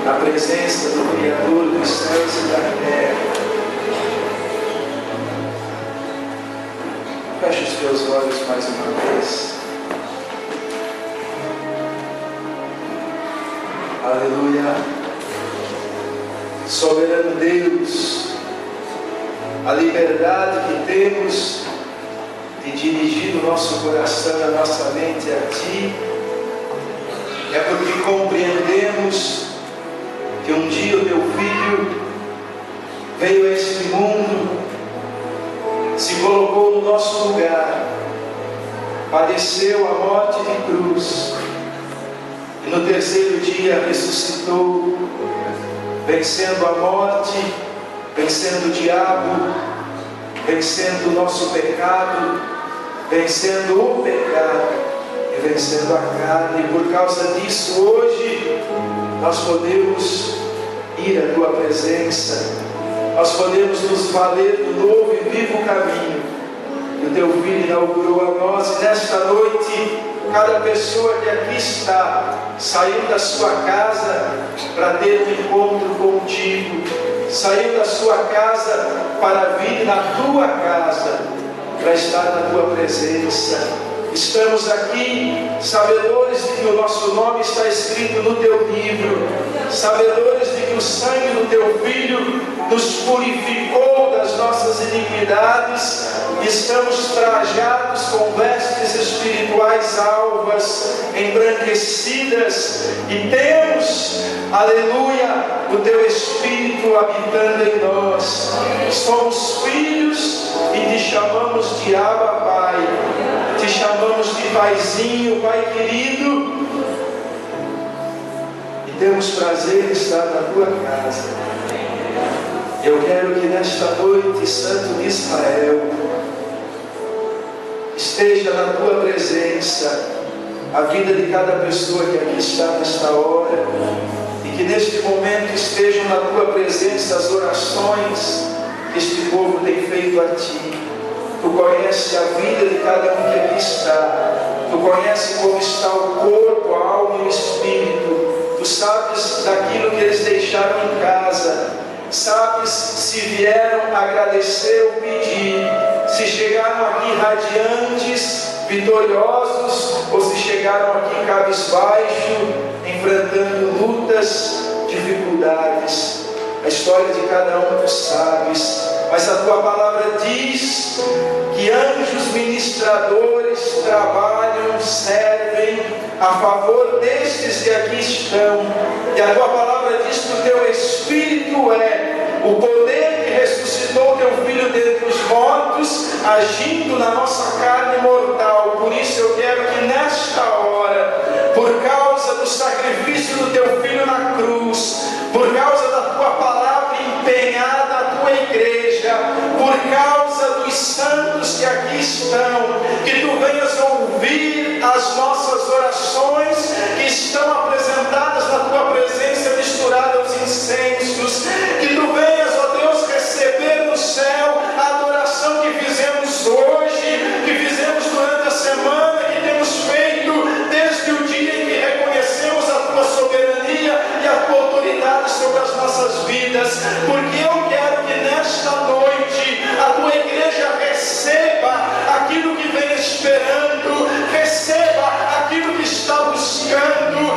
na presença do Criador dos céus e da terra. Feche os teus olhos mais uma vez. Aleluia. Soberano Deus, a liberdade que temos de dirigir o nosso coração, a nossa mente a Ti, é porque compreendemos que um dia o Teu Filho veio a este mundo, se colocou no nosso lugar, padeceu a morte de cruz, e no terceiro dia ressuscitou, vencendo a morte, vencendo o diabo, vencendo o nosso pecado, vencendo o pecado e vencendo a carne. E por causa disso, hoje, nós podemos ir à Tua presença, nós podemos nos valer do novo e vivo caminho que o Teu Filho inaugurou a nós. E nesta noite, cada pessoa que aqui está, saiu da sua casa para ter um encontro contigo, saiu da sua casa para vir na Tua casa, para estar na Tua presença. Estamos aqui, sabedores de que o nosso nome está escrito no Teu livro, sabedores de que o sangue do Teu Filho nos purificou das nossas iniquidades. Estamos trajados com vestes espirituais alvas, embranquecidas, e temos, aleluia, o Teu Espírito habitando em nós. Somos filhos e Te chamamos de Abba, Pai. Te chamamos de Paizinho, Pai querido, e temos prazer em estar na Tua casa. Eu quero que nesta noite, Santo de Israel, esteja na Tua presença a vida de cada pessoa que aqui está nesta hora, e que neste momento estejam na Tua presença as orações que este povo tem feito a Ti. Tu conheces a vida de cada um que aqui está. Tu conheces como está o corpo, a alma e o espírito. Tu sabes daquilo que eles deixaram em casa. Sabes se vieram agradecer ou pedir. Se chegaram aqui radiantes, vitoriosos, ou se chegaram aqui cabisbaixo, enfrentando lutas, dificuldades. A história de cada um Tu sabes. Mas a Tua palavra diz que anjos ministradores trabalham, servem a favor destes que aqui estão. E a Tua palavra diz que o Teu Espírito é o poder que ressuscitou Teu Filho dentre os mortos, agindo na nossa carne mortal. Por isso eu quero que nesta hora, por causa do sacrifício do Teu Filho na cruz, por causa da Tua palavra empenhada na Tua igreja, por causa dos santos que aqui estão, que Tu venhas ouvir as nossas orações que estão apresentadas na Tua presença, misturadas aos incensos, que Tu venhas, ó Deus, receber no céu a adoração que fizemos hoje, que fizemos durante a semana, que temos feito desde o dia em que reconhecemos a Tua soberania e a Tua autoridade sobre as nossas vidas, porque eu quero que nesta noite a Tua igreja receba aquilo que vem esperando, receba aquilo que está buscando,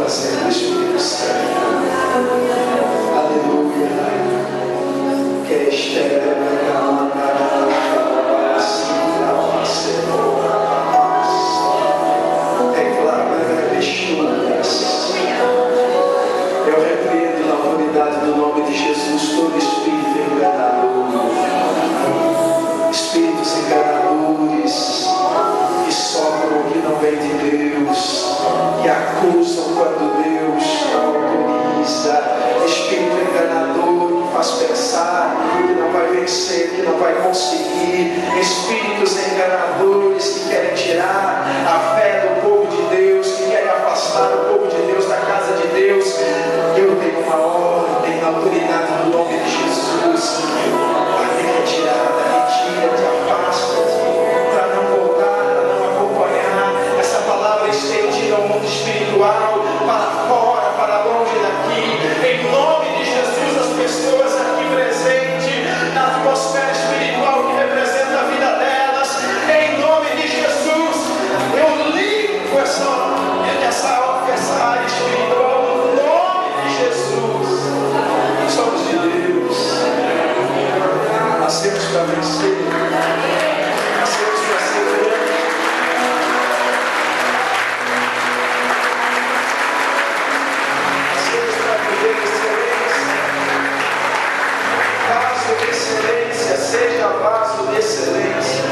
fazer do Espírito Santo. Aleluia. Que espera eu repreendo na autoridade do nome de Jesus todo espírito enganador, espíritos enganadores que sopram o que não vem de Deus, que acusam quando Deus autoriza, espírito enganador que faz pensar que não vai vencer, que não vai conseguir, espíritos enganadores que querem tirar a fé do povo de Deus, que querem afastar o povo de Deus da casa de Deus. Eu tenho uma ordem na autoridade do nome de Jesus, a retirada, retira-te, afasta-te, para não voltar, para não acompanhar essa palavra estendida ao mundo espiritual, para fora, para longe daqui, em nome de Jesus. As pessoas aqui presentes na atmosfera espiritual que representa a vida delas, em nome de Jesus, eu limpo essa área espiritual no nome de Jesus. Somos de Deus, nascemos para vencer, nascemos para ser grandes. Nascemos para viver excelência, vaso de excelência, seja vaso de excelência.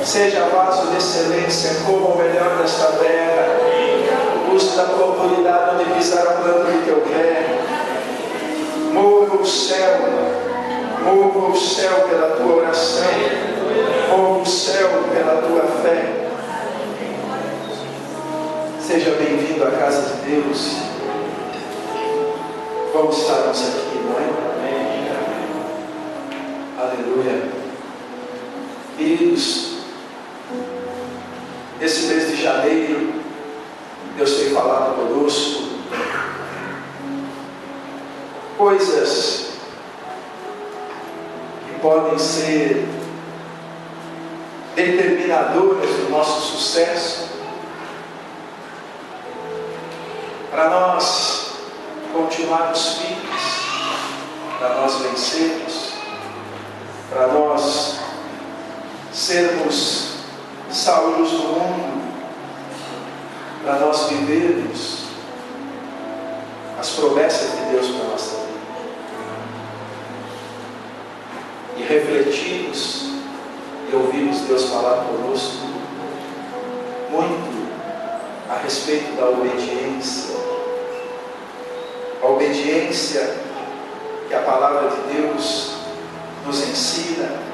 Seja vaso de excelência, coma o melhor desta terra. Use da tua autoridade onde pisar a planta do teu pé. Mova o céu pela tua oração. Mova o céu pela tua fé. Seja bem-vindo à casa de Deus. Vamos estarmos aqui, não é? Aleluia. Queridos, esse mês de janeiro, Deus tem falado conosco coisas que podem ser determinadoras do nosso sucesso, para nós continuarmos firmes, para nós vencermos, para nós sermos salvos do mundo, para nós vivermos as promessas de Deus para a nossa vida e refletirmos e ouvirmos Deus falar conosco muito a respeito da obediência, a obediência que a palavra de Deus nos ensina,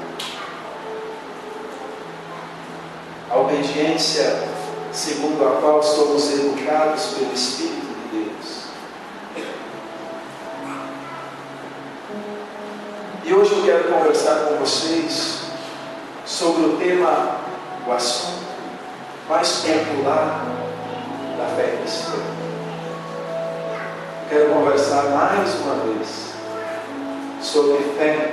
a obediência segundo a qual somos educados pelo Espírito de Deus. E hoje eu quero conversar com vocês sobre o tema, o assunto mais popular da fé cristã. Quero conversar mais uma vez sobre fé.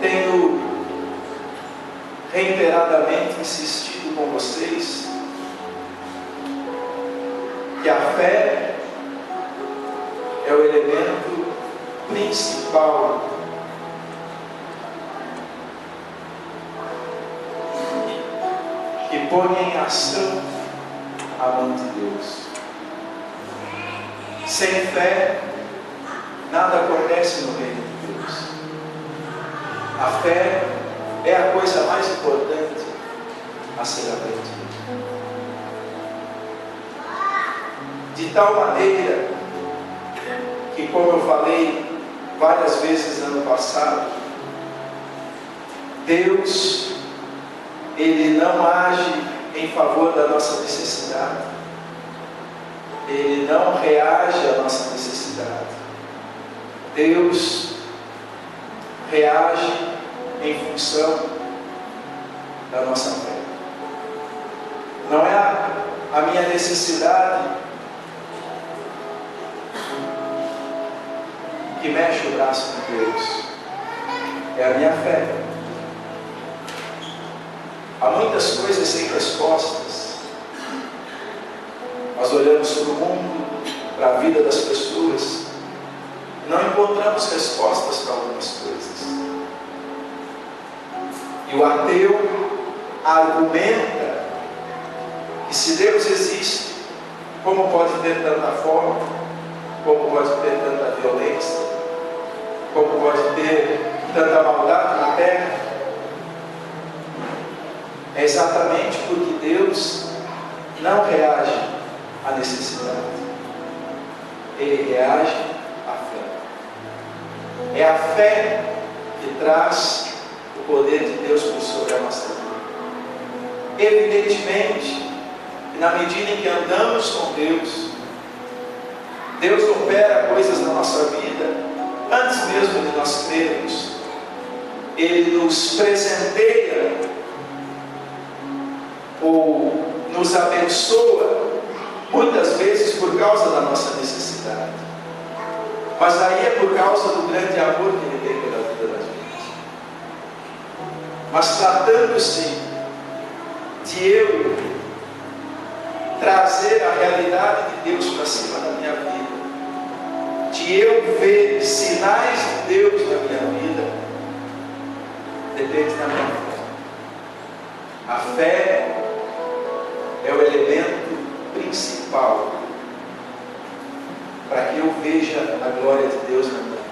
Tenho reiteradamente insistido com vocês que a fé é o elemento principal que põe em ação a mão de Deus. Sem fé, nada acontece no reino de Deus. A fé é a coisa mais importante a ser aprendida. De tal maneira que, como eu falei várias vezes ano passado, Deus, Ele não age em favor da nossa necessidade. Ele não reage à nossa necessidade. Deus reage em função da nossa fé. Não é a minha necessidade que mexe o braço de Deus, é a minha fé. Há muitas coisas sem respostas Nós olhamos para o mundo, para a vida das pessoas, e não encontramos respostas para algumas coisas. E o ateu argumenta que se Deus existe, como pode ter tanta fome, como pode ter tanta violência, como pode ter tanta maldade na terra? É exatamente porque Deus não reage à necessidade, Ele reage à fé. É a fé que traz o poder de Deus por sobre a nossa vida. Evidentemente, que na medida em que andamos com Deus, Deus opera coisas na nossa vida antes mesmo de nós crermos. Ele nos presenteia ou nos abençoa muitas vezes por causa da nossa necessidade, mas aí é por causa do grande amor que Ele tem pela vida da gente. Mas tratando-se de eu trazer a realidade de Deus para cima da minha vida, de eu ver sinais de Deus na minha vida, depende da minha fé. A fé é o elemento principal para que eu veja a glória de Deus na minha vida.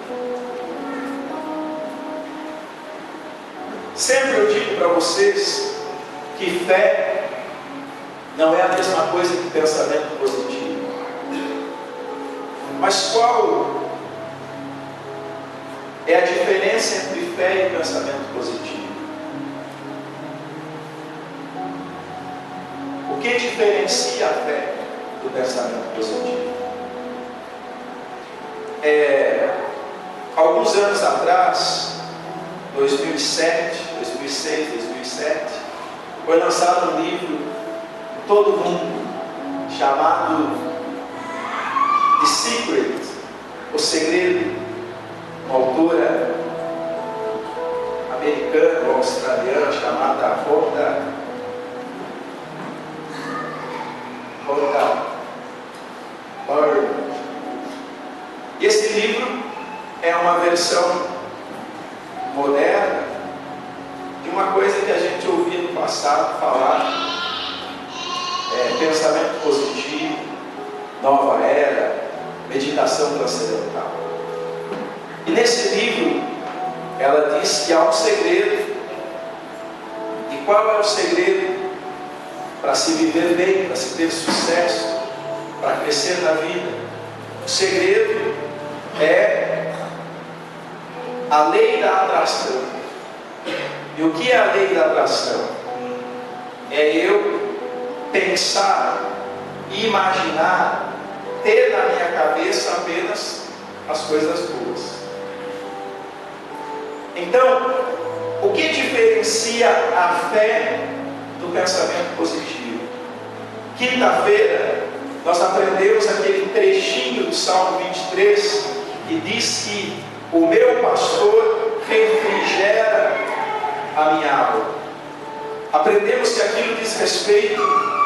Sempre eu digo para vocês que fé não é a mesma coisa que pensamento positivo. Mas qual é a diferença entre fé e pensamento positivo? O que diferencia a fé do pensamento positivo? Alguns anos atrás, 2007, 2006, 2007, foi lançado um livro em todo mundo chamado The Secret, O Segredo, uma autora americana ou australiana chamada Rhonda Byrne. E esse livro é uma versão moderna de uma coisa que a gente ouvia no passado falar, pensamento positivo, nova era, meditação transcendental. E nesse livro ela diz que há um segredo. E qual é o segredo para se viver bem, para se ter sucesso, para crescer na vida? O segredo é a lei da atração. E o que é a lei da atração? É eu pensar, imaginar, ter na minha cabeça apenas as coisas boas. Então, o que diferencia a fé do pensamento positivo? Quinta-feira, nós aprendemos aquele trechinho do Salmo 23, que diz que o meu pastor refrigera a minha alma. Aprendemos que aquilo diz respeito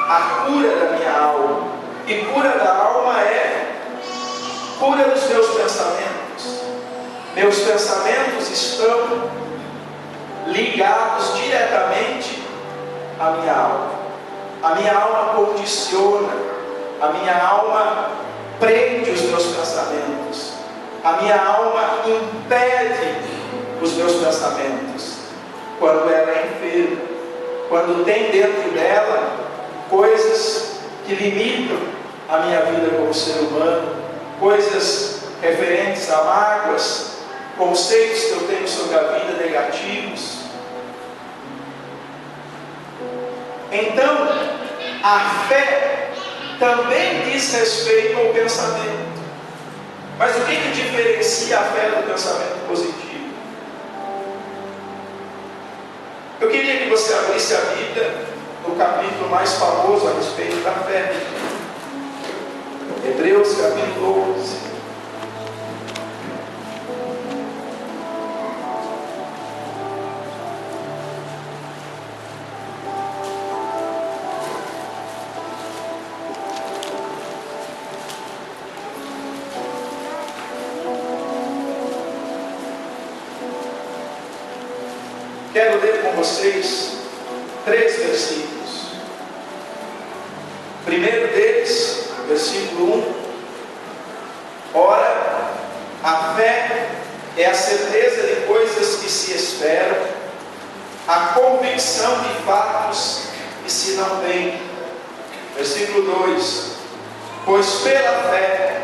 à cura da minha alma. E cura da alma é cura dos meus pensamentos. Meus pensamentos estão ligados diretamente à minha alma. A minha alma condiciona, a minha alma prende os meus pensamentos, a minha alma impede os meus pensamentos. Quando ela é enferma, quando tem dentro dela coisas que limitam a minha vida como ser humano, coisas referentes a mágoas, conceitos que eu tenho sobre a vida negativos. Então, a fé também diz respeito ao pensamento. Mas o que diferencia a fé do pensamento positivo? Eu queria que você abrisse a Bíblia no capítulo mais famoso a respeito da fé. Hebreus capítulo 11. vocês 3 versículos. O primeiro deles, versículo 1. Ora, a fé é a certeza de coisas que se esperam, a convicção de fatos que se não veem. Versículo 2: pois pela fé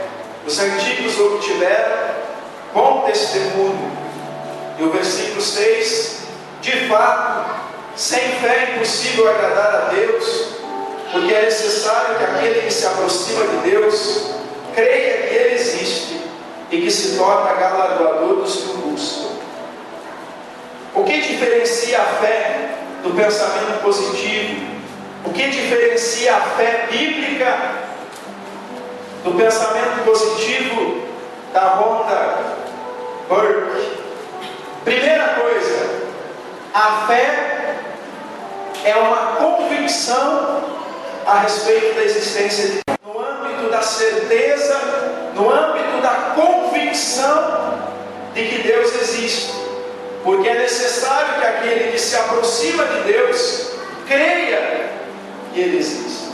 os antigos obtiveram bom testemunho. E o versículo 6: de fato, sem fé é impossível agradar a Deus, porque é necessário que aquele que se aproxima de Deus creia que Ele existe e que se torna galardoador dos que o buscam. O que diferencia a fé do pensamento positivo? O que diferencia a fé bíblica do pensamento positivo da Rhonda Burke? Primeira coisa, a fé é uma convicção a respeito da existência de Deus. No âmbito da certeza, no âmbito da convicção de que Deus existe. Porque é necessário que aquele que se aproxima de Deus creia que Ele existe.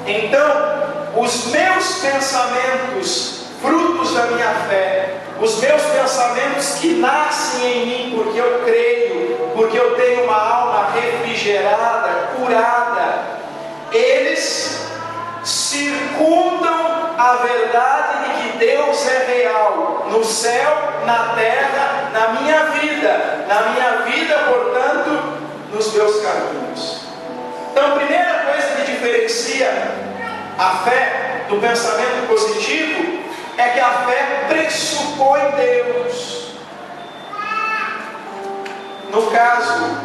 Então, os meus pensamentos, frutos da minha fé, os meus pensamentos que nascem em mim porque eu creio, porque eu tenho uma alma refrigerada, curada, eles circundam a verdade de que Deus é real, no céu, na terra, na minha vida, portanto, nos meus caminhos. Então, a primeira coisa que diferencia a fé do pensamento positivo é que a fé pressupõe Deus. No caso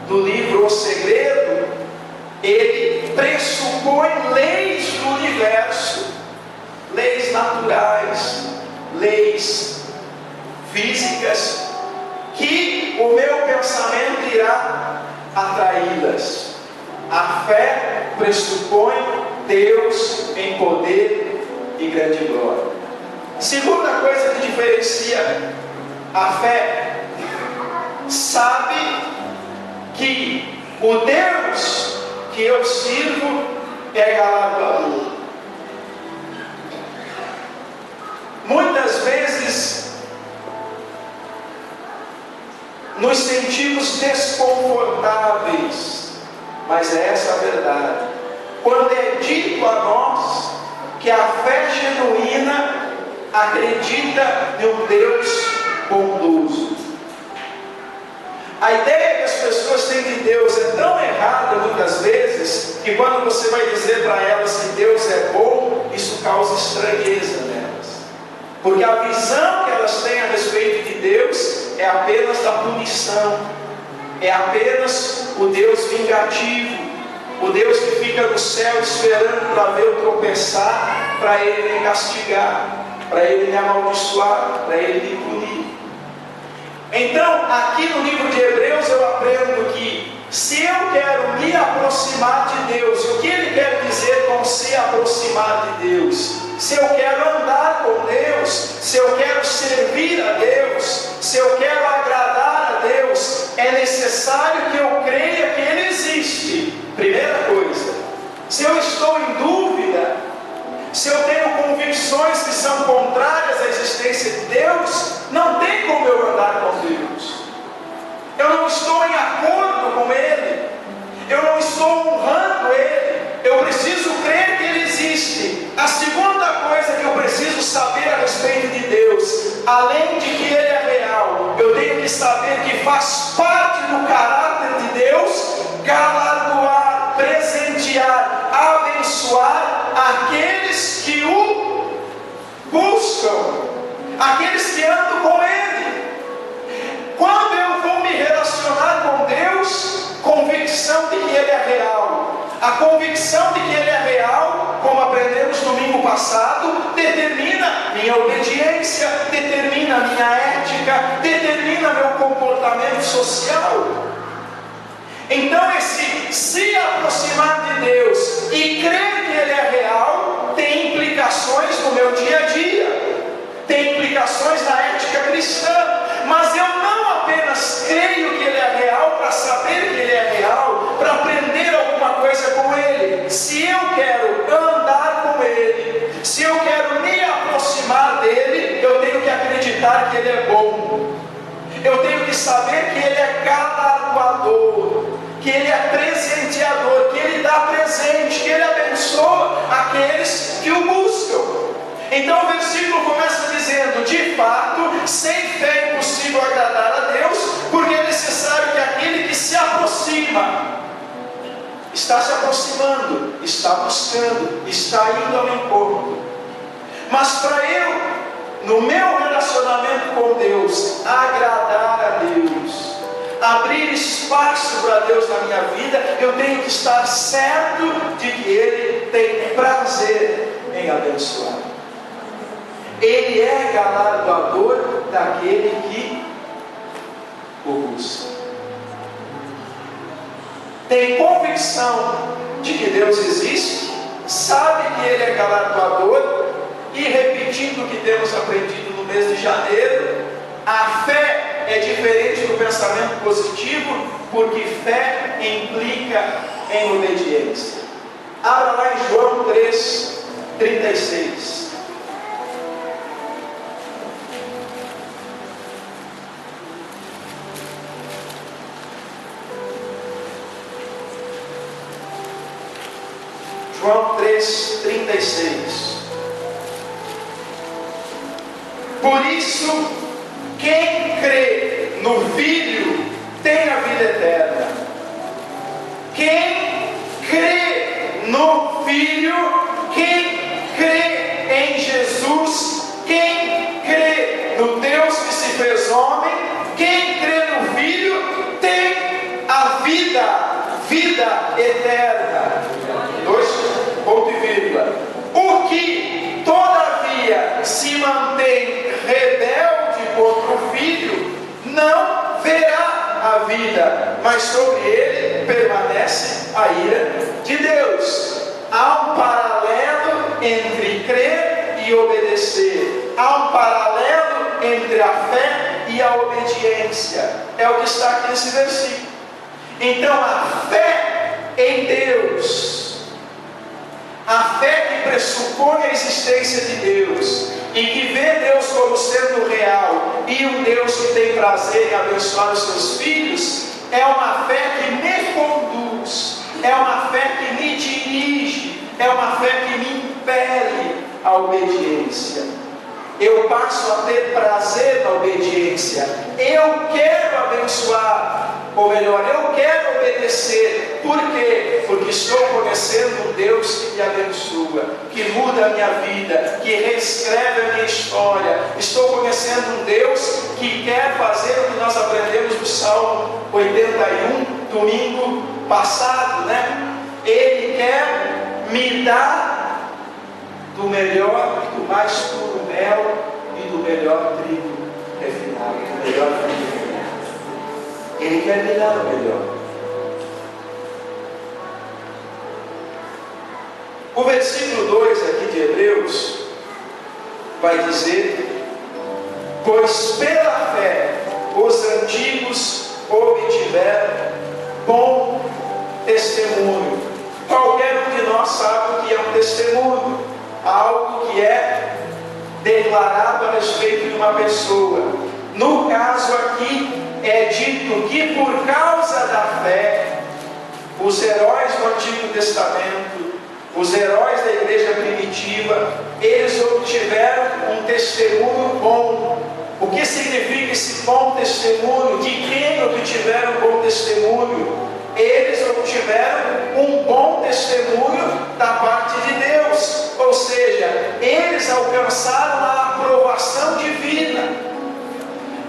do livro O Segredo, ele pressupõe leis do universo, leis naturais, leis físicas, que o meu pensamento irá atraí-las. A fé pressupõe Deus em poder e grande glória. Segunda coisa que diferencia a fé, sabe que o Deus que eu sirvo é galardoador. Muitas vezes nos sentimos desconfortáveis, mas é essa a verdade. Quando é dito a nós que a fé genuína acredita em um Deus bondoso. A ideia que as pessoas têm de Deus é tão errada muitas vezes, que quando você vai dizer para elas que Deus é bom, isso causa estranheza nelas. Porque a visão que elas têm a respeito de Deus é apenas da punição, é apenas o Deus vingativo, o Deus que fica no céu esperando para ver eu tropeçar, para Ele me castigar, para Ele me amaldiçoar, para Ele me punir. Então, aqui no livro de Hebreus eu aprendo que se eu quero me aproximar de Deus, o que ele quer dizer com se aproximar de Deus? Se eu quero andar com Deus, se eu quero servir a Deus, se eu quero agradar a Deus, é necessário que eu creia que Ele existe. Primeira coisa. Se eu estou em dúvida, se eu tenho convicções que são contrárias à existência de Deus, não tem como eu andar com Deus. Eu não estou em acordo com Ele, eu não estou honrando Ele, eu preciso crer que Ele existe. A segunda coisa que eu preciso saber a respeito de Deus, além de que Ele é real, eu tenho que saber que faz parte do caráter de Deus galardoar, presentear, abençoar aqueles que o buscam, aqueles que andam com Ele. Quando eu vou me relacionar com Deus, convicção de que Ele é real. A convicção de que Ele é real, como aprendemos domingo passado, determina minha obediência, determina minha ética, determina meu comportamento social. Então esse se aproximar de Deus e crer que Ele é real tem implicações no meu dia a dia, tem implicações na ética cristã. Mas eu não apenas creio que Ele é real para saber que Ele é galardoador, que Ele é presenteador, que Ele dá presente, que Ele abençoa aqueles que o buscam. Então o versículo começa dizendo: de fato, sem fé é impossível agradar a Deus, porque é necessário que aquele que se aproxima, está se aproximando, está buscando, está indo ao encontro. Mas para eu, no meu relacionamento com Deus, agradar a Deus, abrir espaço para Deus na minha vida, eu tenho que estar certo de que Ele tem prazer em abençoar. Ele é galardoador daquele que o busca. Tem convicção de que Deus existe, sabe que Ele é galardoador, e repetindo o que temos aprendido no mês de janeiro, a fé é diferente do pensamento positivo, porque fé implica em obediência. Abra lá em João 3:36. João 3:36. Por isso, quem crê no Filho tem a vida eterna. Quem crê no Filho, quem crê em Jesus, quem crê no Deus que se fez homem, quem crê no Filho, tem a vida eterna. 2 ponto e vírgula. O que todavia se mantém rebelde contra o Filho não verá a vida, mas sobre ele permanece a ira de Deus. Há um paralelo entre crer e obedecer. Há um paralelo entre a fé e a obediência. É o que está aqui nesse versículo. Então a fé em Deus, a fé que pressupõe a existência de Deus e que vê Deus como sendo real e um Deus que tem prazer em abençoar os seus filhos, é uma fé que me conduz, é uma fé que me dirige, é uma fé que me impele à obediência. Eu passo a ter prazer na obediência. Eu quero abençoar, ou melhor, eu quero obedecer. Por quê? Porque estou conhecendo um Deus que me abençoa, que muda a minha vida, que reescreve a minha história. Estou conhecendo um Deus que quer fazer o que nós aprendemos no Salmo 81, domingo passado, né? Ele quer me dar do melhor, do mais puro mel e do melhor trigo refinado, do melhor trigo. Ele quer me dar o melhor. O versículo 2 aqui de Hebreus vai dizer: pois pela fé os antigos obtiveram bom testemunho. Qualquer um de nós sabe o que é um testemunho. Algo que é declarado a respeito de uma pessoa. No caso aqui é dito que por causa da fé, os heróis do Antigo Testamento, os heróis da igreja primitiva, eles obtiveram um testemunho bom. O que significa esse bom testemunho? De quem obtiveram um bom testemunho? Eles obtiveram um bom testemunho da parte de Deus, ou seja, eles alcançaram a aprovação divina.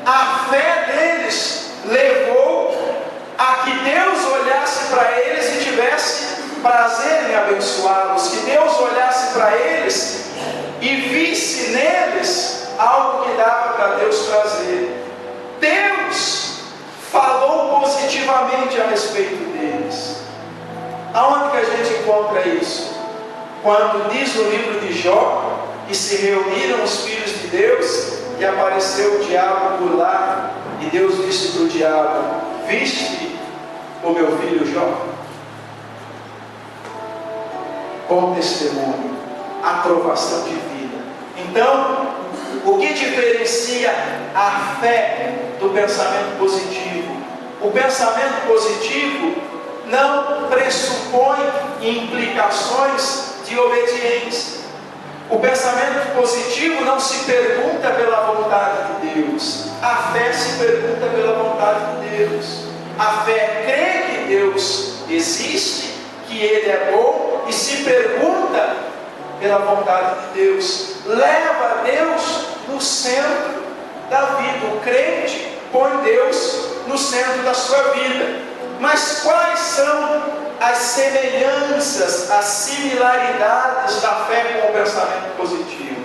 A fé deles levou a que Deus olhasse para eles e tivesse prazer em abençoá-los, que Deus olhasse para eles e visse neles algo que dava para Deus prazer. Deus falou positivamente a respeito deles. Aonde que a gente encontra isso? Quando diz no livro de Jó que se reuniram os filhos de Deus e apareceu o diabo por lá, e Deus disse para o diabo: viste o meu filho Jó? Bom testemunho, aprovação divina. Então, o que diferencia a fé do pensamento positivo. O pensamento positivo não pressupõe implicações de obediência. O pensamento positivo não se pergunta pela vontade de Deus. A fé se pergunta pela vontade de Deus. A fé crê que Deus existe, que Ele é bom, e se pergunta pela vontade de Deus. Leva Deus no centro da vida. O crente põe Deus no centro da sua vida. Mas quais são as semelhanças, as similaridades da fé com o pensamento positivo?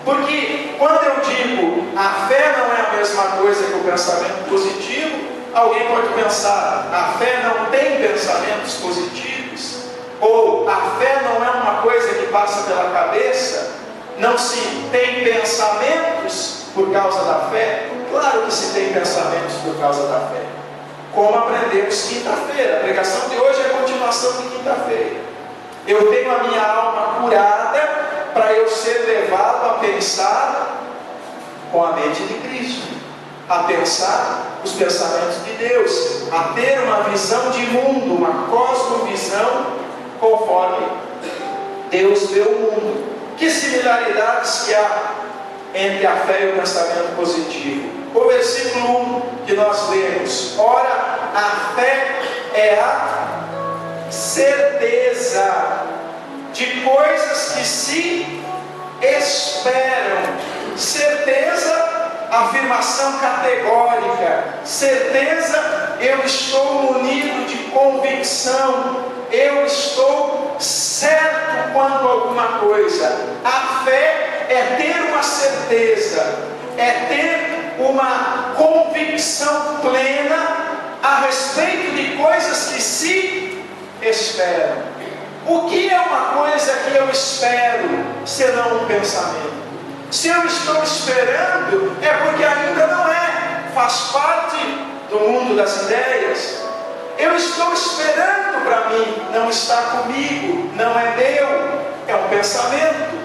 Porque quando eu digo a fé não é a mesma coisa que o pensamento positivo, alguém pode pensar, a fé não tem pensamentos positivos, ou a fé não é uma coisa que passa pela cabeça, não se tem pensamentos por causa da fé. Claro que se tem pensamentos por causa da fé, como aprendemos quinta-feira. A pregação de hoje é a continuação de quinta-feira. Eu tenho a minha alma curada para eu ser levado a pensar com a mente de Cristo, a pensar os pensamentos de Deus, a ter uma visão de mundo, uma cosmovisão conforme Deus vê o mundo. Que similaridades que há entre a fé e o pensamento positivo? O versículo 1 que nós lemos: ora, a fé é a certeza de coisas que se esperam. Certeza, afirmação categórica. Certeza, eu estou munido de convicção. Eu estou certo quanto a alguma coisa. A fé é ter uma certeza, é ter uma convicção plena a respeito de coisas que se esperam. O que é uma coisa que eu espero, senão um pensamento? Se eu estou esperando, é porque ainda não é, faz parte do mundo das ideias. Eu estou esperando para mim, não está comigo, não é meu, é um pensamento.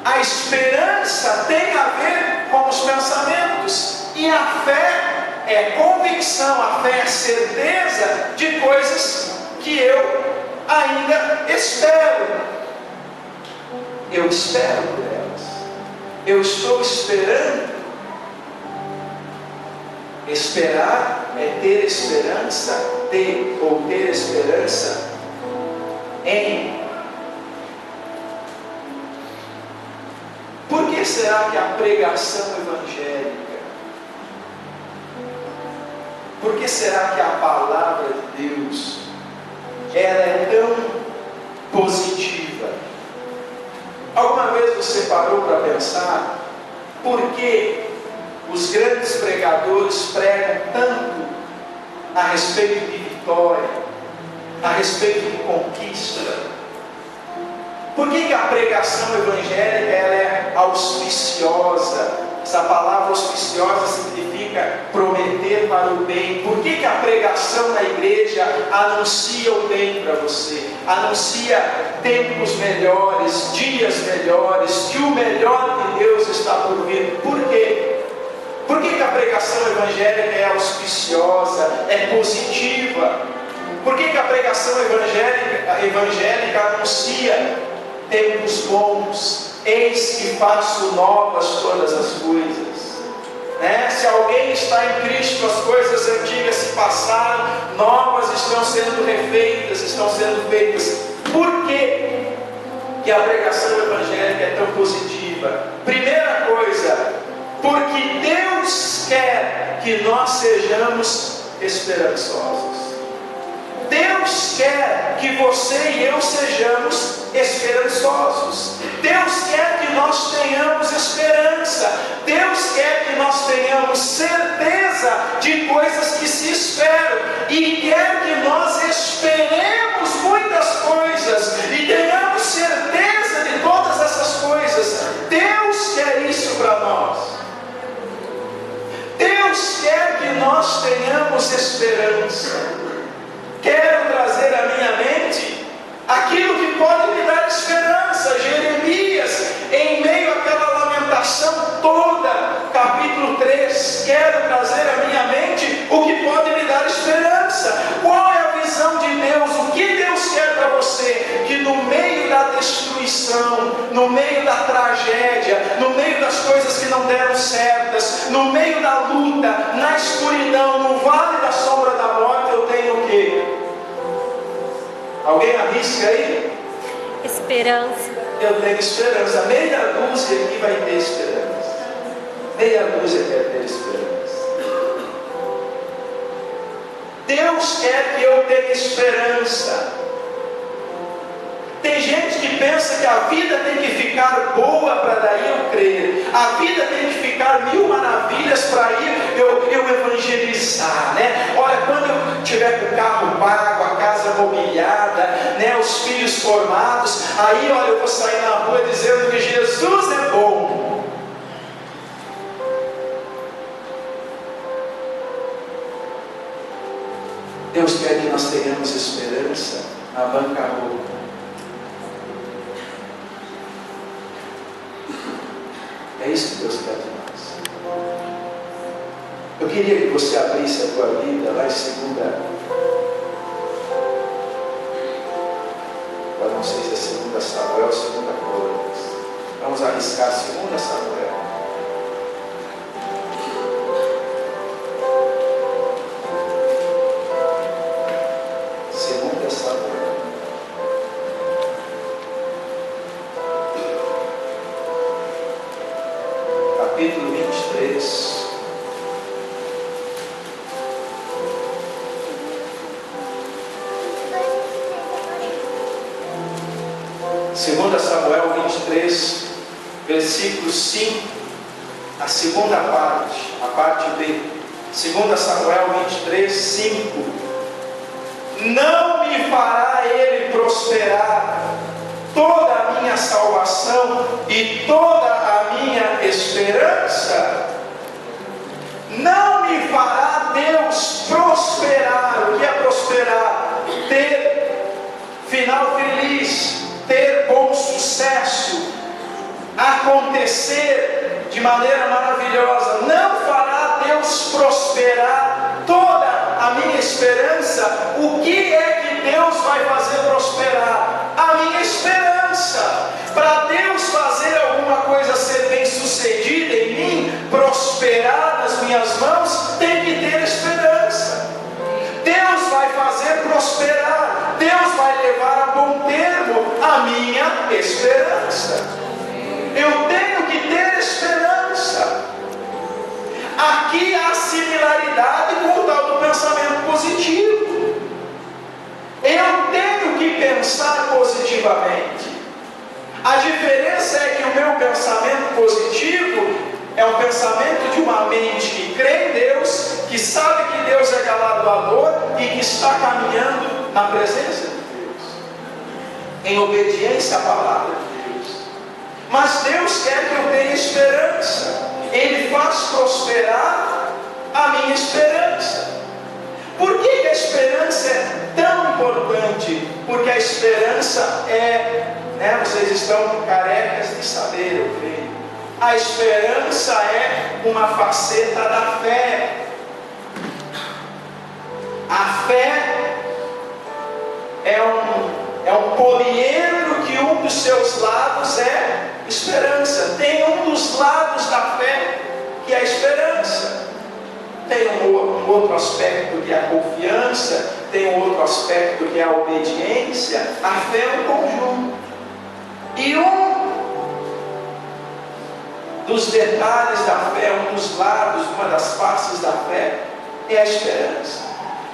A esperança tem a ver com os pensamentos, e a fé é convicção, a fé é certeza de coisas que eu ainda espero. Eu espero por elas. Eu estou esperando. Esperar é ter esperança, ter ou ter esperança em. Por que será que a pregação evangélica, por que será que a palavra de Deus, ela é tão positiva? Alguma vez você parou para pensar por que os grandes pregadores pregam tanto a respeito de vitória, a respeito de conquista? Por que a pregação evangélica ela é auspiciosa? Essa palavra auspiciosa significa prometer para o bem. Por que a pregação na igreja anuncia o bem para você? Anuncia tempos melhores, dias melhores, que o melhor de Deus está por vir. Por quê? Por que a pregação evangélica é auspiciosa, é positiva? Por que a pregação evangélica anuncia tempos bons? Eis que faço novas todas as coisas. Se alguém está em Cristo, as coisas antigas se passaram, novas estão sendo refeitas, estão sendo feitas. Por que a pregação evangélica é tão positiva? Primeira coisa, porque Deus quer que nós sejamos esperançosos. Deus quer que você e eu sejamos esperançosos. Deus quer que nós tenhamos esperança. Deus quer que nós tenhamos certeza de coisas que se esperam. E quer que nós esperemos muitas coisas e tenhamos certeza de todas essas coisas. Deus quer isso para nós. Deus quer que nós tenhamos esperança. Quero trazer à minha mente aquilo que pode me dar esperança. Jeremias, em meio àquela lamentação toda, capítulo 3, quero deram certas, no meio da luta, na escuridão, no vale da sombra da morte, eu tenho o quê? Alguém arrisca aí? Esperança. Eu tenho esperança. Meia dúzia aqui vai ter esperança. Meia dúzia quer ter esperança. Deus quer que eu tenha esperança. Tem gente que pensa que a vida tem que ficar boa para daí eu crer. A vida tem que ficar mil maravilhas para aí eu evangelizar, né? Olha, quando eu tiver com o carro pago, a casa mobiliada, né? Os filhos formados, aí olha, eu vou sair na rua dizendo que Jesus é bom. Deus quer que nós tenhamos esperança na bancarrota. É isso que Deus quer de nós. Eu queria que você abrisse a tua Bíblia lá em 2. Eu não sei se é 2 Samuel ou 2 Crônicas. Vamos arriscar 2 Samuel. Capítulo 23. Segunda Samuel 23, versículo 5, a segunda parte, a parte B. 2 Samuel 23, 5. Não me fará ele prosperar toda a minha salvação e toda a minha esperança? Não me fará Deus prosperar. O que é prosperar? Ter final feliz, ter bom sucesso, acontecer de maneira maravilhosa. Não fará Deus prosperar toda a minha esperança. O que é que Deus vai fazer prosperar? A minha esperança. Para Deus fazer alguma coisa ser bem sucedida em mim, prosperar nas minhas mãos, tem que ter esperança. Deus vai fazer prosperar, Deus vai levar a bom termo a minha esperança. Eu tenho que ter esperança. Aqui há similaridade com o tal do pensamento positivo. Eu tenho que pensar positivamente. A diferença é que o meu pensamento positivo é um pensamento de uma mente que crê em Deus, que sabe que Deus é galardoador e que está caminhando na presença de Deus, em obediência à palavra de Deus. Mas Deus quer que eu tenha esperança. Ele faz prosperar a minha esperança. Por que a esperança é tão importante? Porque a esperança vocês estão carecas de saber, eu creio. A esperança é uma faceta da fé. A fé é um poliedro que um dos seus lados é esperança. Tem um dos lados da fé que é a esperança. Tem um outro aspecto que é a confiança, tem um outro aspecto que é a obediência. A fé é um conjunto. E um dos detalhes da fé, um dos lados, uma das faces da fé, é a esperança.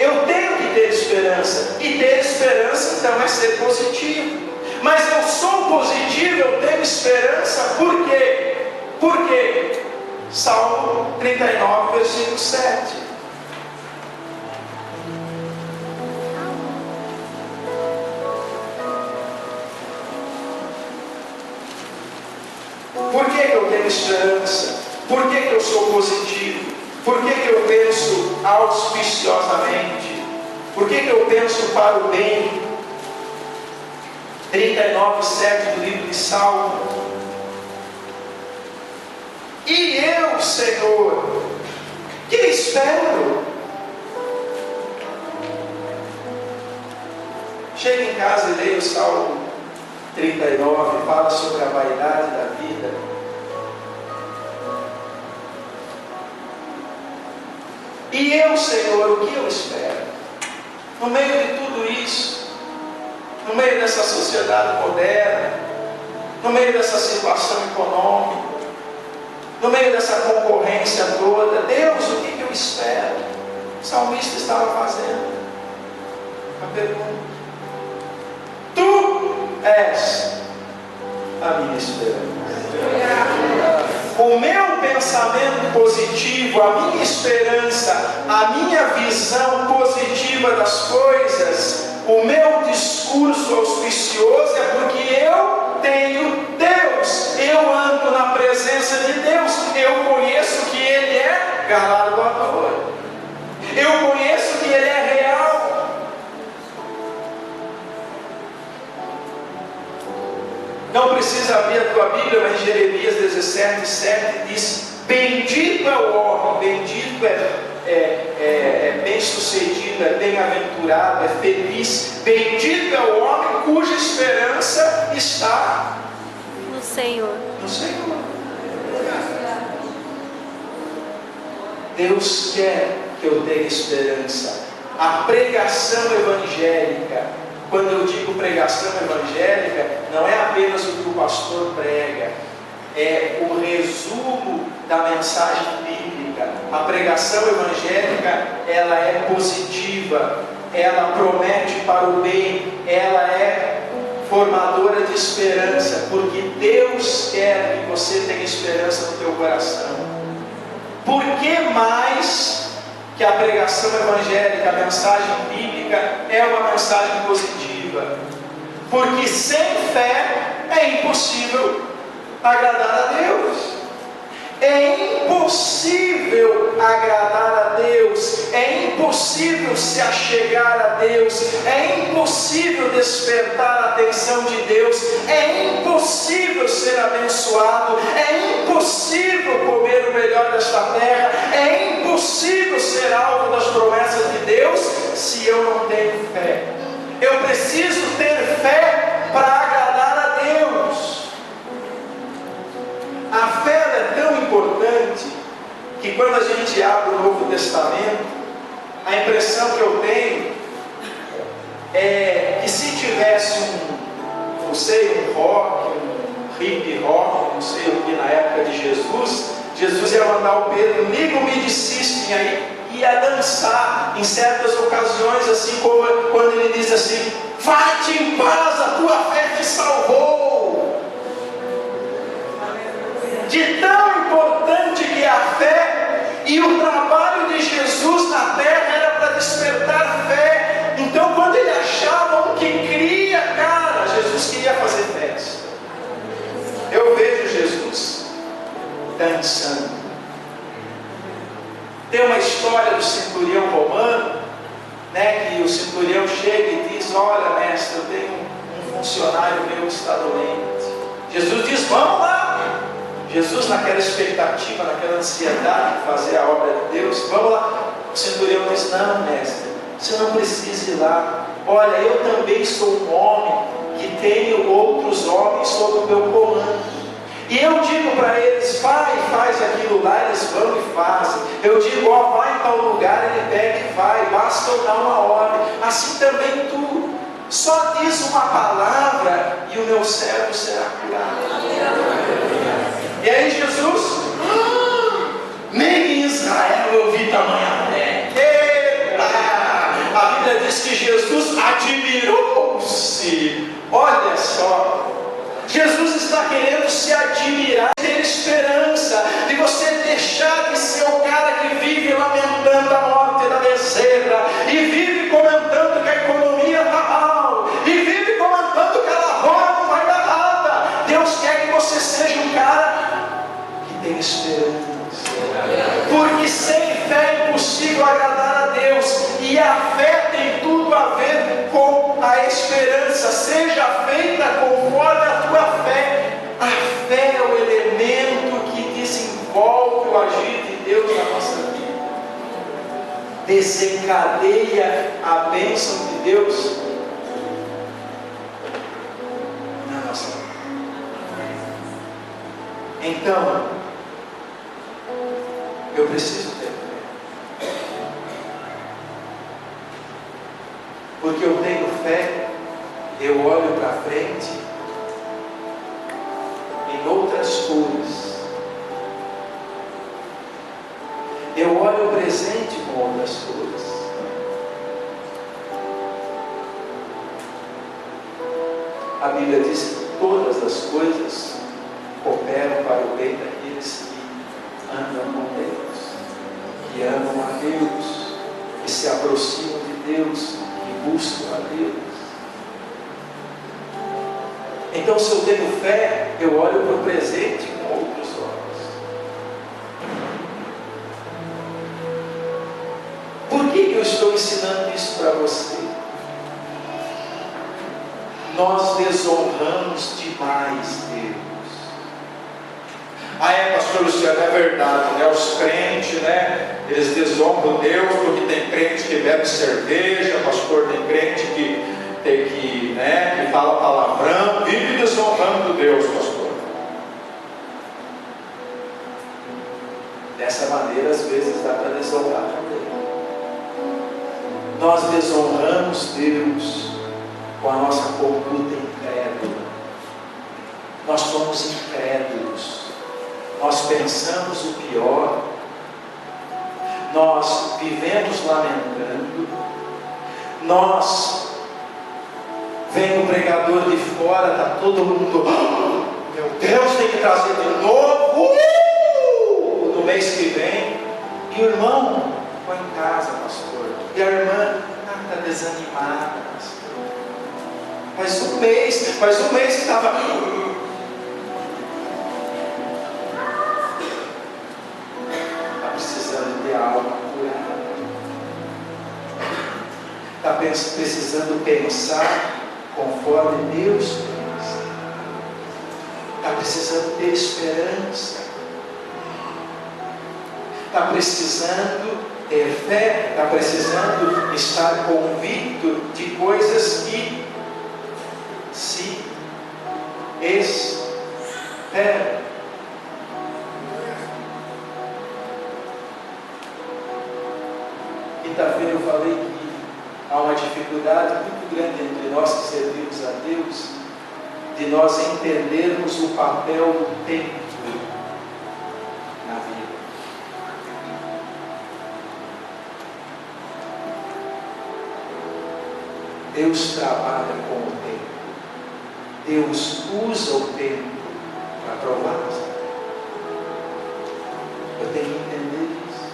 Eu tenho que ter esperança. E ter esperança então é ser positivo. Mas eu sou positivo, eu tenho esperança, por quê? Por quê? Salmo 39, versículo 7. Por que eu tenho esperança? Por que eu sou positivo? Por que eu penso auspiciosamente? Por que eu penso para o bem? 39, 7 do livro de Salmo. E eu, Senhor, que espero? Chega em casa e leia o Salmo 39, fala sobre a vaidade da vida. E eu, Senhor, o que eu espero? No meio de tudo isso, no meio dessa sociedade moderna, no meio dessa situação econômica, no meio dessa concorrência toda, Deus, o que eu espero? O salmista estava fazendo a pergunta. Tu és a minha esperança. O meu pensamento positivo, a minha esperança, a minha visão positiva das coisas, o meu discurso auspicioso é porque eu tenho Deus, eu ando na presença de Deus, eu conheço que Ele é galardoador, eu conheço que Ele é real. Não precisa abrir a tua Bíblia, mas Jeremias 17:7 diz: bendito é o homem, bendito é bem-sucedido, é bem-aventurado, é feliz. Bendito é o homem cuja esperança está no Senhor. No Senhor. Deus quer que eu tenha esperança. A pregação evangélica, quando eu digo pregação evangélica, não é apenas o que o pastor prega, é o resumo da mensagem bíblica. A pregação evangélica, ela é positiva, ela promete para o bem, ela é formadora de esperança, porque Deus quer que você tenha esperança no teu coração. Por que mais que a pregação evangélica, a mensagem bíblica, é uma mensagem positiva? Porque sem fé é impossível agradar a Deus. É impossível agradar a Deus, é impossível se achegar a Deus, é impossível despertar a atenção de Deus, é impossível ser abençoado, é impossível comer o melhor desta terra, é impossível ser alvo das promessas de Deus se eu não tenho fé. Eu preciso ter fé para agradar a Deus. A fé é tão importante que quando a gente abre o Novo Testamento, a impressão que eu tenho é que se tivesse um rock, um hip rock, não sei o que na época de Jesus ia mandar o Pedro, liga o midi system aí, ia dançar em certas ocasiões, assim como quando ele diz assim: vai-te em paz, a tua fé te salvou. De tão importante que é a fé, e o trabalho de Jesus na terra era para despertar fé. Então quando ele achava um que cria, cara, Jesus queria fazer festa. Eu vejo Jesus dançando. Tem uma história do centurião romano, né, que o centurião chega e diz: olha, mestre, eu tenho um funcionário meu que está doente. Jesus diz: vamos lá. Jesus, naquela expectativa, naquela ansiedade de fazer a obra de Deus, vamos lá. O centurião diz: não, mestre, você não precisa ir lá. Olha, eu também sou um homem que tenho outros homens sob o meu comando. E eu digo para eles: vai e faz aquilo lá, eles vão e fazem. Eu digo: ó, vai em tal lugar, ele pega e vai, basta eu dar uma ordem. Assim também tu, só diz uma palavra e o meu servo será curado. E aí Jesus, nem em Israel eu vi tamanha fé. Eita! A Bíblia diz que Jesus admirou-se. Olha só, Jesus está querendo se admirar, ter esperança, de você deixar de ser o cara que vive lamentando a morte da bezerra, e vive comentando que a economia está mal, e vive comentando que a lavoura não vai dar nada. Deus quer que você seja um cara tem esperança, porque sem fé é impossível agradar a Deus, e a fé tem tudo a ver com a esperança. Seja feita conforme a tua fé. A fé é o elemento que desenvolve o agir de Deus na nossa vida, desencadeia a bênção de Deus na nossa vida. Então, eu preciso ter fé. Porque eu tenho fé, eu olho para frente em outras cores. Eu olho o presente com outras cores. A Bíblia diz que todas as coisas cooperam para o bem daqueles que andam com Deus, que amam a Deus, que se aproximam de Deus, que buscam a Deus. Então, se eu tenho fé, eu olho para o presente com outros olhos. Por que eu estou ensinando isso para você? Nós desonramos demais Deus. Pastor Luciano, é verdade, né? Os crentes, né? Eles desonram Deus porque tem crente que bebe cerveja, pastor, tem crente que fala palavrão, vive desonrando Deus, pastor. Dessa maneira, às vezes, dá para desonrar também. Nós desonramos Deus com a nossa conduta incrédula. Nós somos incrédulos. Nós pensamos o pior. Nós vivemos lamentando. Vem o pregador de fora, está todo mundo, meu Deus, tem que trazer de novo no mês que vem. E o irmão foi em casa, pastor. E a irmã está desanimada, pastor. Faz um mês que estava. Está precisando de alma curada. Está precisando pensar conforme Deus pensa. Está precisando ter esperança. Está precisando ter fé. Está precisando estar convicto de coisas que se esperam. Quinta-feira eu falei que há uma dificuldade muito grande entre nós que servimos a Deus, de nós entendermos o papel do tempo na vida. Deus trabalha com o tempo. Deus usa o tempo para provar. Eu tenho que entender isso.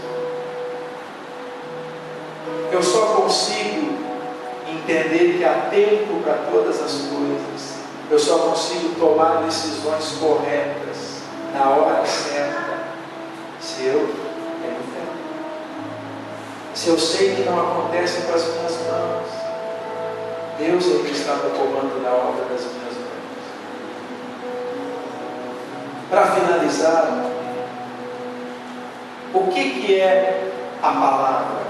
Eu só consigo entender que há tempo para todas as coisas. Eu só consigo tomar decisões corretas na hora certa se eu tenho fé. Se eu sei que não acontece com as minhas mãos, Deus é que está no comando da obra das minhas mãos. Para finalizar, o que é a palavra?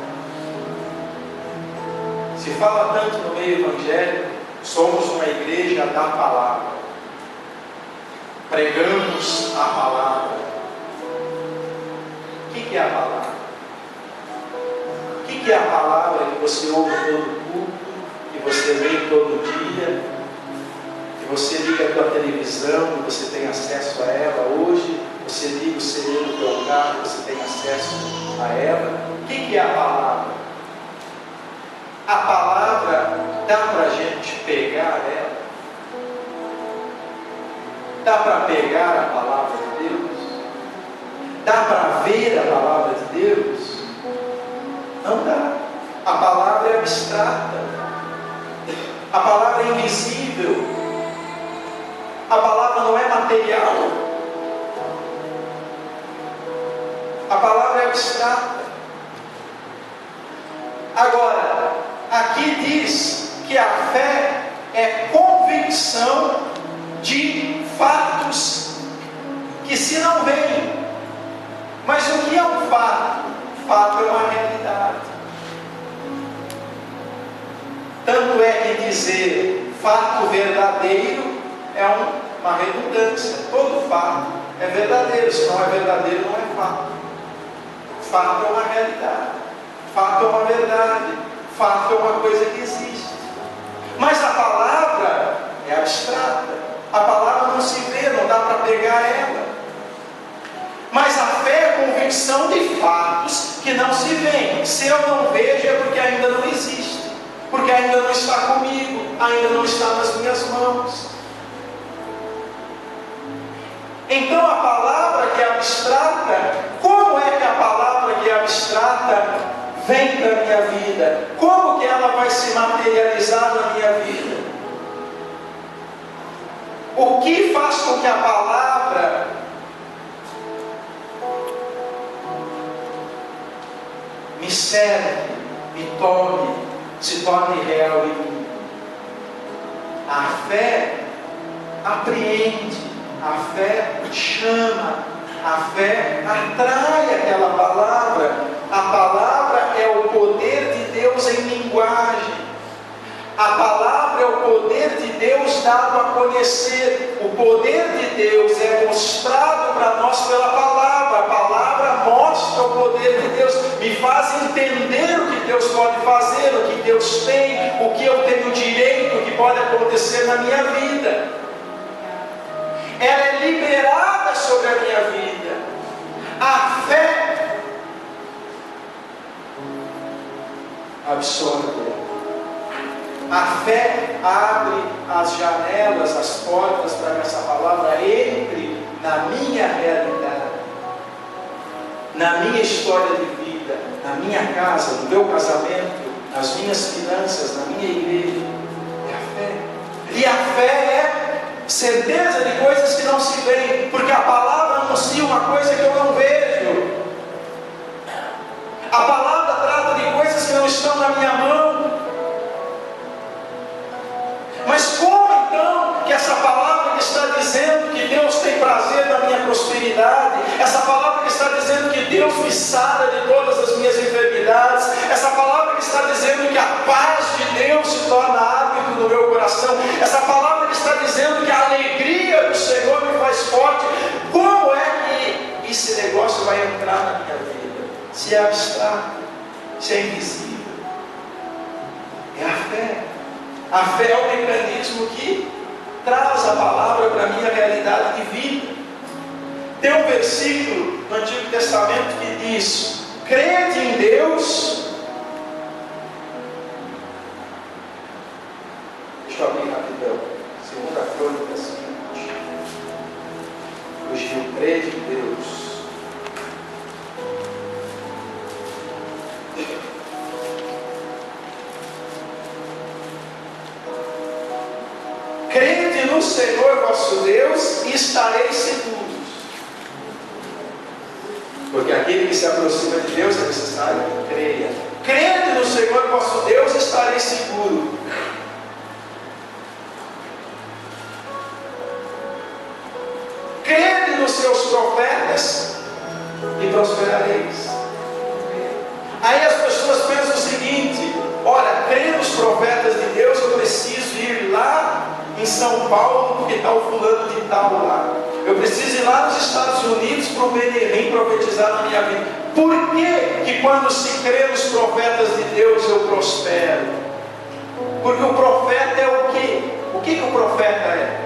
Se fala tanto no meio evangélico, somos uma igreja da palavra. Pregamos a palavra. O que é a palavra? O que é a palavra que você ouve todo culto, que você lê todo dia, que você liga a tua televisão, que você tem acesso a ela hoje, você liga o CD do teu carro, você tem acesso a ela? O que é a palavra? A palavra, dá para a gente pegar ela? Dá para pegar a palavra de Deus? Dá para ver a palavra de Deus? Não dá. A palavra é abstrata. A palavra é invisível. A palavra não é material. A palavra é abstrata. Agora, aqui diz que a fé é convicção de fatos que se não veem. Mas o que é um fato? Fato é uma realidade. Tanto é que dizer fato verdadeiro é uma redundância. Todo fato é verdadeiro. Se não é verdadeiro, não é fato. Fato é uma realidade. Fato é uma verdade. Fato é uma coisa que existe. bem, se eu não vejo é porque ainda não existe, porque ainda não está comigo, ainda não está nas minhas mãos. Então a palavra que é abstrata, como é que a palavra que é abstrata vem para a minha vida? Como que ela vai se materializar na minha vida? O que faz com que a palavra me serve, me tome, se torne real em mim? A fé apreende, a fé chama, a fé atrai aquela palavra. A palavra é o poder de Deus em linguagem. A palavra é o poder de Deus dado a conhecer. O poder de Deus é mostrado para nós pela palavra. A palavra mostra o poder de Deus, me faz entender o que Deus pode fazer, o que Deus tem, o que eu tenho direito, o que pode acontecer na minha vida. Ela é liberada sobre a minha vida. A fé absorve. A fé abre as janelas, as portas para que essa palavra entre na minha realidade, na minha história de vida, na minha casa, no meu casamento, nas minhas finanças, na minha igreja. É a fé. E a fé é certeza de coisas que não se veem, porque a palavra anuncia uma coisa que eu não vejo. A palavra trata de coisas que não estão na minha mão. Mas como então que essa palavra que está dizendo que Deus tem prazer na minha prosperidade, essa palavra que está dizendo que Deus me sara de todas as minhas enfermidades, essa palavra que está dizendo que a paz de Deus se torna hábito no meu coração, essa palavra que está dizendo que a alegria do Senhor me faz forte, como é que esse negócio vai entrar na minha vida? Se é abstrato, se é invisível. É a fé. A fé é o mecanismo que traz a palavra para a minha realidade de vida. Tem um versículo no Antigo Testamento que diz: crede em Deus. Deixa eu abrir rapidão. 2 Crônicas 20. O Gil, crede em Deus. Crede no Senhor vosso Deus e estareis seguros. Porque aquele que se aproxima de Deus é necessário que creia. Crede no Senhor vosso Deus e estareis seguros. Crede nos seus profetas e prosperareis. Aí as pessoas pensam o seguinte: olha, crer nos profetas de Deus, eu preciso ir lá em São Paulo, porque está o fulano de tal lá. Eu preciso ir lá nos Estados Unidos para o Benerim profetizar na minha vida. Por que quando se crê nos profetas de Deus eu prospero? Porque o profeta é o quê? O que o profeta é?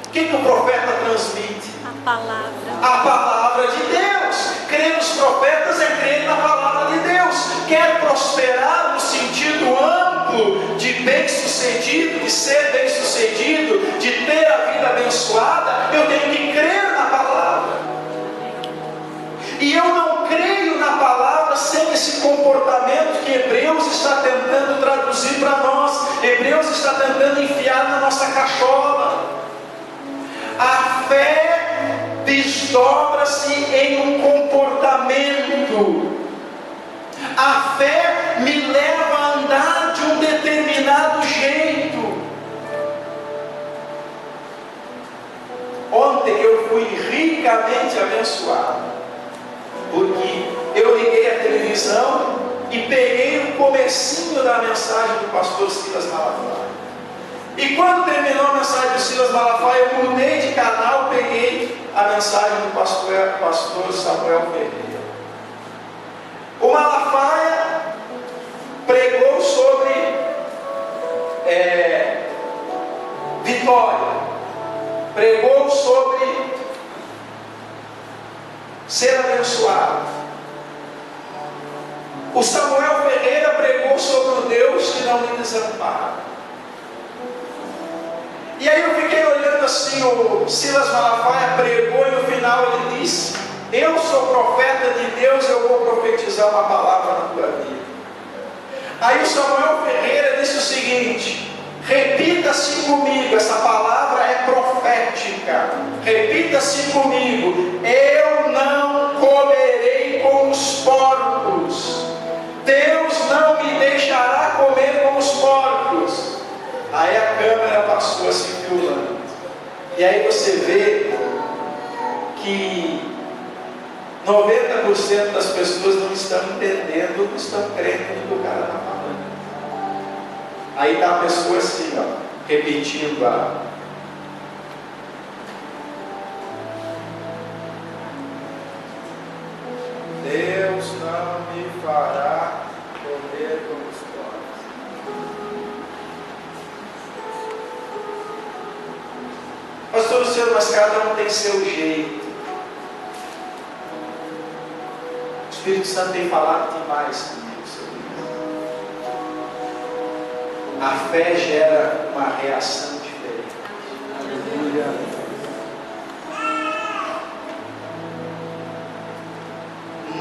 O que o profeta transmite? A palavra. A palavra de Deus. Crer nos profetas é crer na palavra de Deus. Quer prosperar no sentido amplo de bem-sucedido, de ser bem-sucedido, de ter a vida abençoada, eu tenho que crer na palavra. E eu não creio na palavra sem esse comportamento que Hebreus está tentando traduzir para nós. Hebreus está tentando enfiar na nossa cachola. A fé desdobra-se em um comportamento. A fé me leva a andar de um determinado jeito. Ontem eu fui ricamente abençoado, porque eu liguei a televisão e peguei o comecinho da mensagem do pastor Silas Malafaia. E quando terminou a mensagem do Silas Malafaia, eu mudei de canal, peguei a mensagem do pastor Samuel Ferreira. O Malafaia pregou sobre vitória, pregou sobre ser abençoado. O Samuel Ferreira pregou sobre o Deus que não me desampara. E aí eu fiquei olhando assim, o Silas Malafaia pregou e no final ele disse: eu sou profeta de Deus, eu vou profetizar uma palavra na tua vida. Aí o Samuel Ferreira disse o seguinte: repita assim comigo, essa palavra é profética. Repita assim comigo: eu não comerei com os porcos. Deus não me deixará comer com os porcos. Aí a câmera passou assim filmando. E aí você vê que 90% das pessoas não estão entendendo, não estão crendo no que o cara está falando. Aí está a pessoa assim, ó, repetindo a... Deus não me fará comer como os porcos. Pastor Luciano, mas cada um tem seu jeito. O Espírito Santo tem falado demais comigo sobre isso. A fé gera uma reação diferente. Aleluia.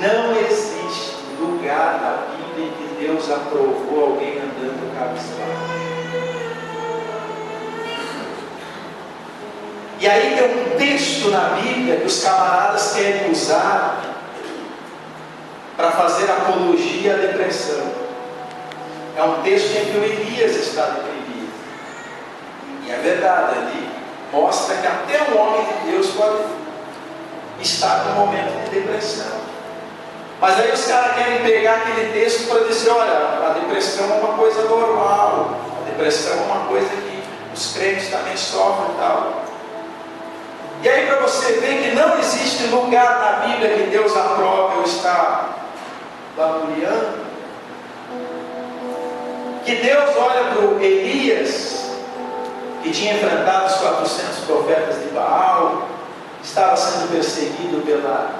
Não existe lugar na Bíblia em que Deus aprovou alguém andando cabisbaixo. E aí tem um texto na Bíblia que os camaradas querem usar para fazer apologia à depressão. É um texto em que o Elias está deprimido. E é verdade, ali mostra que até um homem de Deus pode estar num momento de depressão. Mas aí os caras querem pegar aquele texto para dizer: olha, a depressão é uma coisa normal, a depressão é uma coisa que os crentes também sofrem e tal. E aí, para você ver que não existe lugar na Bíblia que Deus aprova ou está lamuriando, que Deus olha para o Elias, que tinha enfrentado os 400 profetas de Baal, estava sendo perseguido pela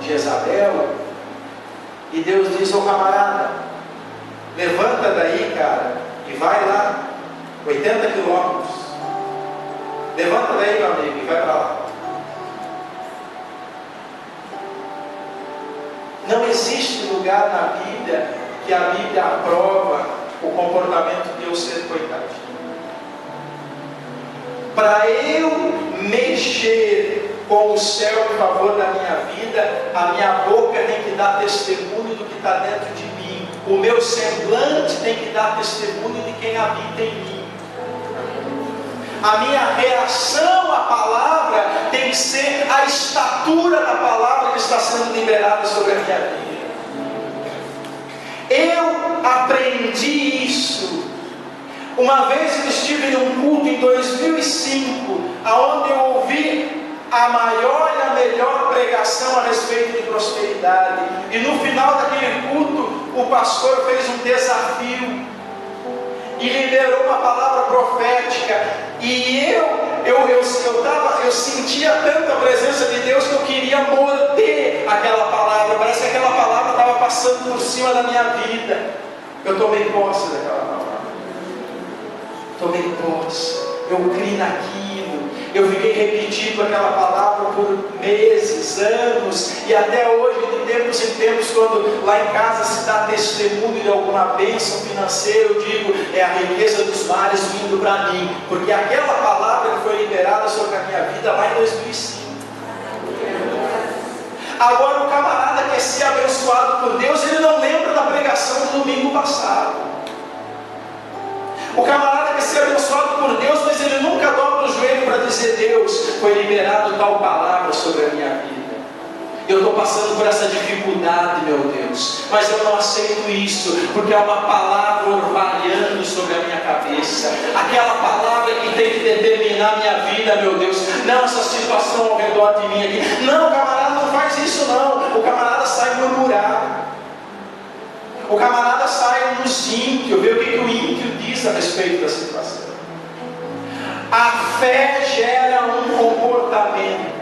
Jezabel, e Deus diz: ô camarada, levanta daí, cara, e vai lá, 80 quilômetros. Levanta daí, meu amigo, e vai para lá. Não existe lugar na Bíblia que a Bíblia aprova o comportamento de eu ser coitadinho. Para eu mexer com o céu em favor da minha vida, a minha boca tem que dar testemunho do que está dentro de mim. O meu semblante tem que dar testemunho de quem habita em mim. A minha reação à palavra tem que ser a estatura da palavra que está sendo liberada sobre a minha vida. Eu aprendi isso. Uma vez eu estive num culto em 2005, aonde eu ouvi a maior e a melhor pregação a respeito de prosperidade. E no final daquele culto, o pastor fez um desafio e liberou uma palavra profética. E eu sentia tanto a presença de Deus que eu queria morder aquela palavra. Parece que aquela palavra estava passando por cima da minha vida. Eu tomei posse daquela palavra. Tomei posse. Eu criei naquilo. Eu fiquei repetindo aquela palavra por meses, anos, e até hoje, de tempos em tempos, quando lá em casa se dá testemunho de alguma bênção financeira, eu digo: é a riqueza dos mares vindo para mim, porque aquela palavra que foi liberada sobre a minha vida lá em 2005. Agora o camarada quer ser abençoado por Deus, ele não lembra da pregação do domingo passado. O camarada quer ser abençoado por Deus, mas ele nunca dobra o joelho para dizer: Deus, foi liberado tal palavra sobre a minha vida. Eu estou passando por essa dificuldade, meu Deus, mas eu não aceito isso, porque é uma palavra orvalhando sobre a minha cabeça. Aquela palavra que tem que determinar a minha vida, meu Deus. Não essa situação ao redor de mim aqui. Não, camarada, não faz isso não. O camarada sai murmurado. O camarada sai nos ímpios, vê o que o ímpio diz a respeito da situação. A fé gera um comportamento.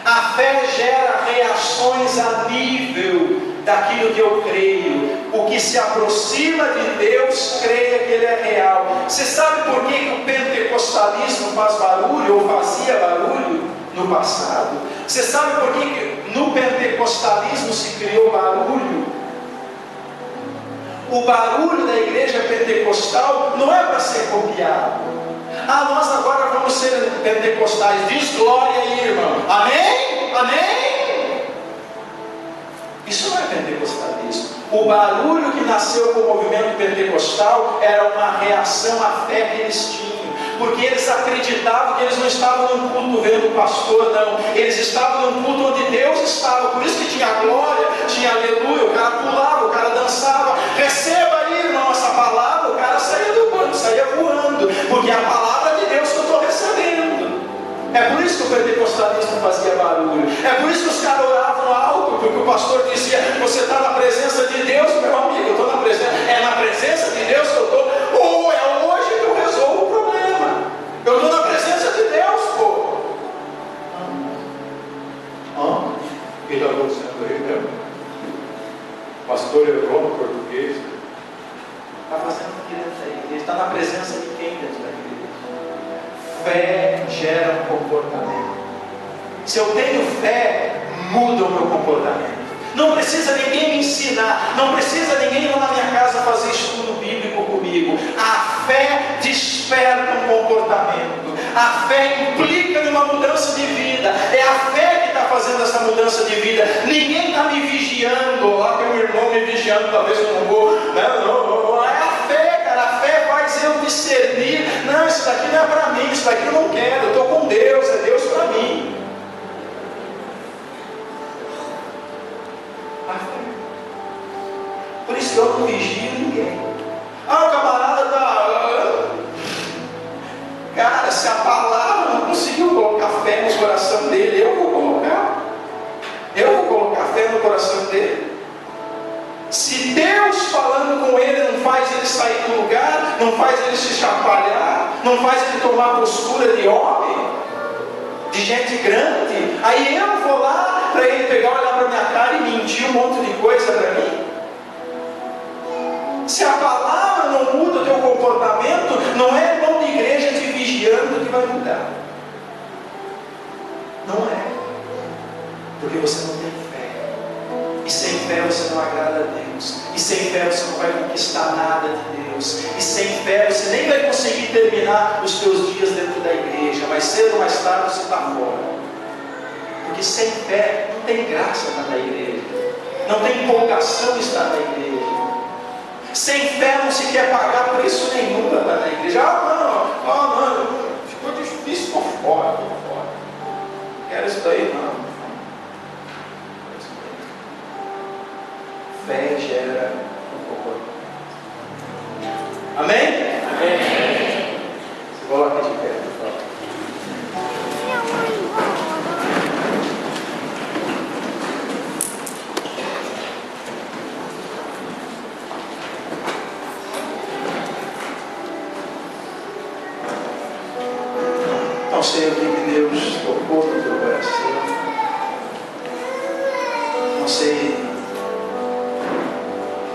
A fé gera reações a nível daquilo que eu creio. O que se aproxima de Deus, creia que Ele é real. Você sabe por que o pentecostalismo faz barulho, ou fazia barulho no passado? Você sabe por que no pentecostalismo se criou barulho? O barulho da igreja pentecostal não é para ser copiado. Nós agora vamos ser pentecostais. Diz glória aí, irmão. Amém? Amém? Isso não é pentecostalismo. O barulho que nasceu com o movimento pentecostal era uma reação à fé que eles tinham. Porque eles acreditavam que eles não estavam num culto vendo o pastor, não. Eles estavam num culto onde Deus estava. Por isso que tinha glória, tinha aleluia. O cara pulava, o cara dançava. Receba aí, irmão, essa palavra. O cara saía do banco, saía voando. Porque é a palavra de Deus que eu estou recebendo. É por isso que o pentecostalismo fazia barulho. É por isso que os caras oravam alto. Porque o pastor dizia: você está na presença de Deus, meu amigo. Eu estou na presença. É na presença de Deus que eu estou. Ou é hoje que eu resolvo o problema. Eu estou na presença de Deus, pô. O que está acontecendo aí, meu? O pastor errou no português. Está fazendo o que dentro da igreja? Está na presença de quem dentro da igreja? Fé gera um comportamento. Se eu tenho fé, muda o meu comportamento. Não precisa ninguém me ensinar. Não precisa ninguém ir lá na minha casa fazer estudo bíblico comigo. A fé desperta um comportamento. A fé implica numa mudança de vida. É a fé que está fazendo essa mudança de vida. Ninguém está me vigiando. Lá tem um irmão me vigiando, talvez eu não vou. Não. É a fé, cara. A fé faz eu discernir. Não, isso daqui não é para mim. Isso daqui eu não quero. Eu estou com Deus. É Deus para mim. Por isso que eu não vigio ninguém. O camarada está... Cara, se a palavra não conseguiu colocar fé no coração dele, eu vou colocar. Eu vou colocar fé no coração dele. Se Deus falando com ele não faz ele sair do lugar, não faz ele se chacoalhar, não faz ele tomar postura de homem, de gente grande, aí eu vou lá para ele pegar, olhar para minha cara e mentir um monte de coisa para mim. Se a palavra não muda o teu comportamento, não é irmão de igreja te vigiando que vai mudar. Não é. Porque você não tem fé. E sem fé você não agrada a Deus. E sem fé você não vai conquistar nada de Deus. E sem fé você nem vai conseguir terminar os teus dias dentro da igreja. Mas cedo ou mais tarde você está fora. Porque sem fé não tem graça estar na igreja. Não tem empolgação estar na igreja. Sem fé não se quer pagar preço nenhum para estar na igreja. Não, ficou difícil, estou fora. Quero isso daí, não. Fé gera um comportamento. Amém? Amém. Se coloca de pé, por favor. Não sei o que Deus tocou no teu coração. Não sei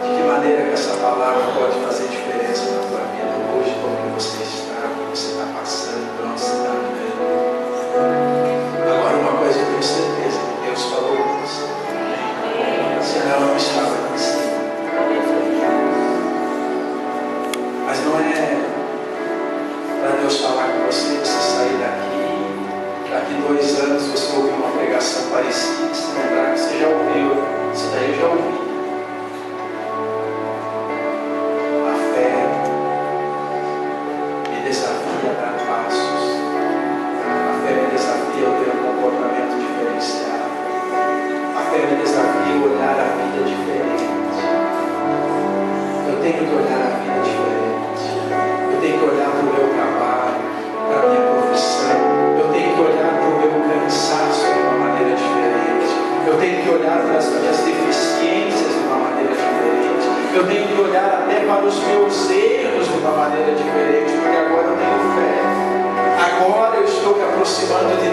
de que maneira que essa palavra pode fazer diferença na tua vida hoje, como você está, o que você está passando, por onde você está andando. Agora, uma coisa eu tenho certeza, que Deus falou com você. Senão eu não estava aqui em cima. Mas não é para Deus falar com você, você sair daqui 2 anos você ouvir uma pregação parecida, se lembrar que você já ouviu, isso daí eu já ouvi. A fé me desafia a dar passos, a fé me desafia a ter um comportamento diferenciado, a fé me desafia a olhar a vida diferente. Eu tenho que olhar a vida diferente, eu tenho que olhar para o meu trabalho, para a minha profissão, eu tenho que olhar para o meu cansaço de uma maneira diferente, eu tenho que olhar para as minhas deficiências de uma maneira diferente, eu tenho que olhar até para os meus erros de uma maneira diferente, porque agora eu tenho fé, agora eu estou me aproximando de